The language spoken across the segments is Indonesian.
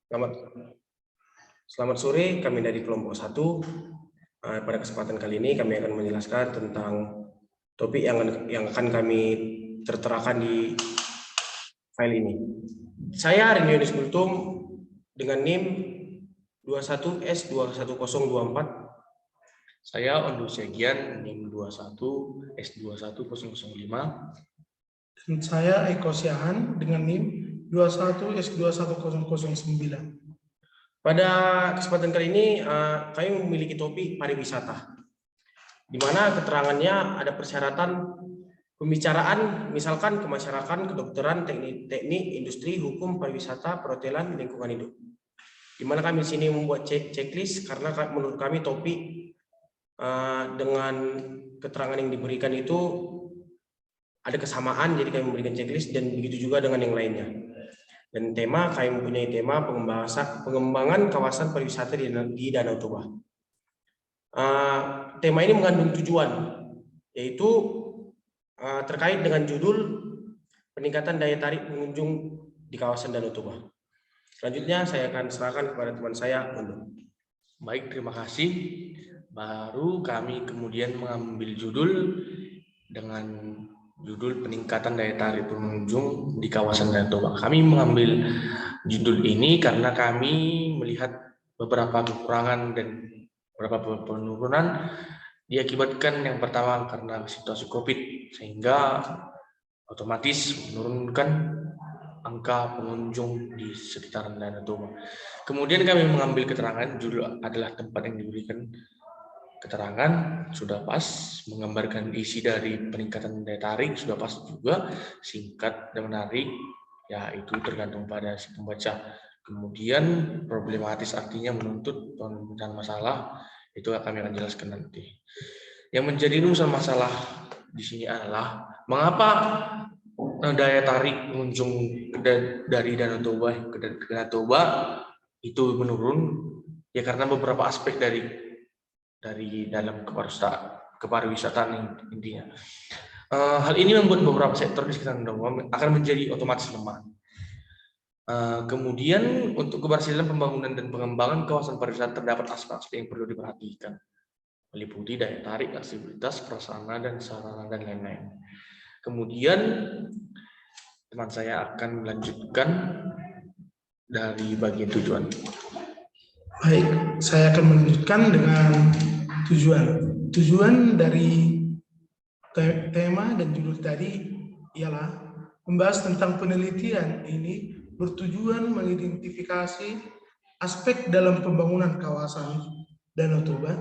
Selamat, selamat sore, kami dari kelompok 1. Pada kesempatan kali ini kami akan menjelaskan tentang topik yang akan kami terterakan di file ini. Saya Renius Bultum dengan NIM 21S21024. Saya Ondo Segian, NIM 21S21005. Dan saya Eko Siahan dengan NIM 21S21009. Pada kesempatan kali ini kami memiliki topik pariwisata, di mana keterangannya ada persyaratan pembicaraan, misalkan kemasyarakatan, kedokteran, teknik, industri, hukum, pariwisata, perhotelan, lingkungan hidup. Di mana kami di sini membuat checklist karena menurut kami topik dengan keterangan yang diberikan itu ada kesamaan, jadi kami memberikan checklist, dan begitu juga dengan yang lainnya. Dan tema, kami mempunyai tema pengembangan kawasan pariwisata di Danau Toba. Tema ini mengandung tujuan, yaitu terkait dengan judul peningkatan daya tarik pengunjung di kawasan Danau Toba. Selanjutnya saya akan serahkan kepada teman saya, Ondo. Baik, terima kasih. Baru kami kemudian mengambil judul dengan judul peningkatan daya tarik pengunjung di kawasan Danau Toba. Kami mengambil judul ini karena kami melihat beberapa kekurangan dan beberapa penurunan diakibatkan yang pertama karena situasi COVID, sehingga otomatis menurunkan angka pengunjung di sekitaran Danau Toba. Kemudian kami mengambil keterangan, judul adalah tempat yang diberikan keterangan, sudah pas, menggambarkan isi dari peningkatan daya tarik, sudah pas juga, singkat dan menarik, ya itu tergantung pada si pembaca. Kemudian problematis artinya menuntut pemecahan masalah, itu kami akan jelaskan nanti. Yang menjadi rumus masalah di sini adalah mengapa daya tarik pengunjung dari Danau Toba ke Danau Toba itu menurun, ya karena beberapa aspek dari dalam kepariwisataan intinya. Hal ini membuat beberapa sektor di sekitar Danau Toba akan menjadi otomatis lemah. Kemudian untuk keberhasilan pembangunan dan pengembangan kawasan pariwisata terdapat aspek-aspek yang perlu diperhatikan, meliputi daya tarik, aksesibilitas, prasarana dan sarana dan lain-lain. Kemudian teman saya akan melanjutkan dari bagian tujuan. Baik, saya akan melanjutkan dengan tujuan. Tujuan dari tema dan judul tadi ialah membahas tentang penelitian ini bertujuan mengidentifikasi aspek dalam pembangunan kawasan Danau Toba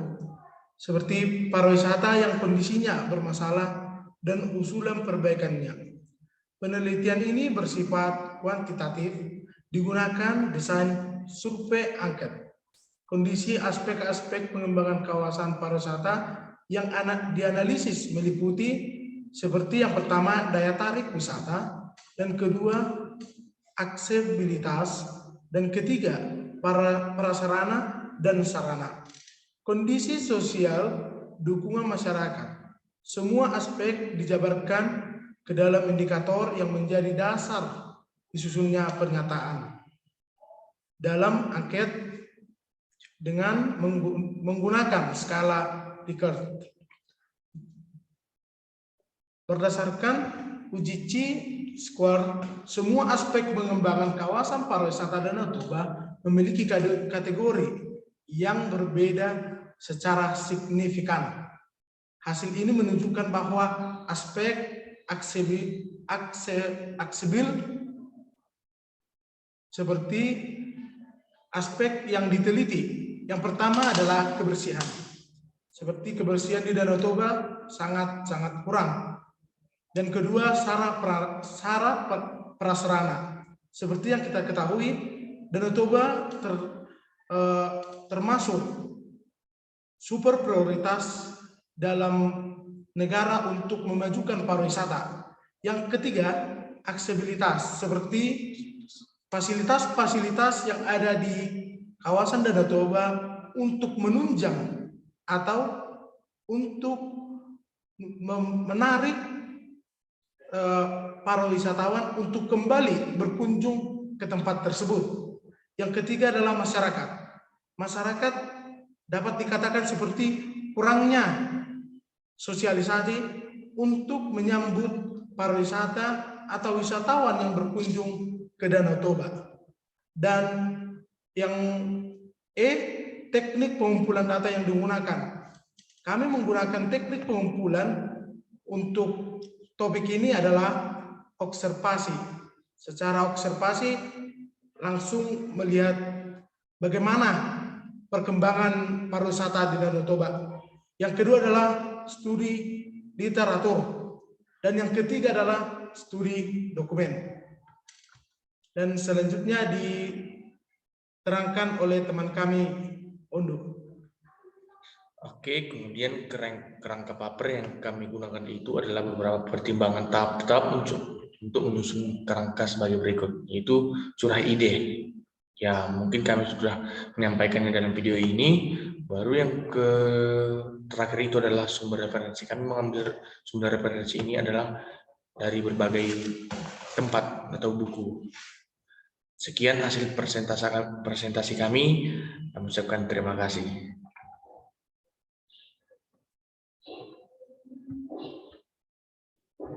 seperti pariwisata yang kondisinya bermasalah dan usulan perbaikannya. Penelitian ini bersifat kuantitatif, digunakan desain survei angket. Kondisi aspek-aspek pengembangan kawasan pariwisata yang dianalisis meliputi seperti yang pertama daya tarik wisata, dan kedua aksesibilitas, dan ketiga prasarana dan sarana. Kondisi sosial, dukungan masyarakat. Semua aspek dijabarkan ke dalam indikator yang menjadi dasar disusunnya pernyataan. Dalam angket dengan menggunakan skala Likert. Berdasarkan uji Chi-square, semua aspek pengembangan kawasan pariwisata Danau Toba memiliki kategori yang berbeda secara signifikan. Hasil ini menunjukkan bahwa aspek aksesibil seperti aspek yang diteliti. Yang pertama adalah kebersihan. Seperti kebersihan di Danau Toba sangat kurang. Dan kedua, syarat prasarana. Seperti yang kita ketahui, Danau Toba termasuk super prioritas dalam negara untuk memajukan pariwisata. Yang ketiga, aksesibilitas, seperti fasilitas-fasilitas yang ada di kawasan Danau Toba untuk menunjang atau untuk menarik para wisatawan untuk kembali berkunjung ke tempat tersebut. Yang ketiga adalah masyarakat. Masyarakat dapat dikatakan seperti kurangnya sosialisasi untuk menyambut pariwisata atau wisatawan yang berkunjung ke Danau Toba. Dan yang teknik pengumpulan data yang digunakan. Kami menggunakan teknik pengumpulan untuk topik ini adalah observasi. Secara observasi langsung melihat bagaimana perkembangan pariwisata di Danau Toba. Yang kedua adalah studi literatur. Dan yang ketiga adalah studi dokumen. Dan selanjutnya diterangkan oleh teman kami, Ondo. Oke, kemudian kerangka paper yang kami gunakan itu adalah beberapa pertimbangan tahap-tahap untuk menyusun kerangka sebagai berikut, yaitu curah ide. Ya, mungkin kami sudah menyampaikannya dalam video ini. Baru yang terakhir itu adalah sumber referensi. Kami mengambil sumber referensi ini adalah dari berbagai tempat atau buku. Sekian hasil presentasi kami. Kami ucapkan terima kasih.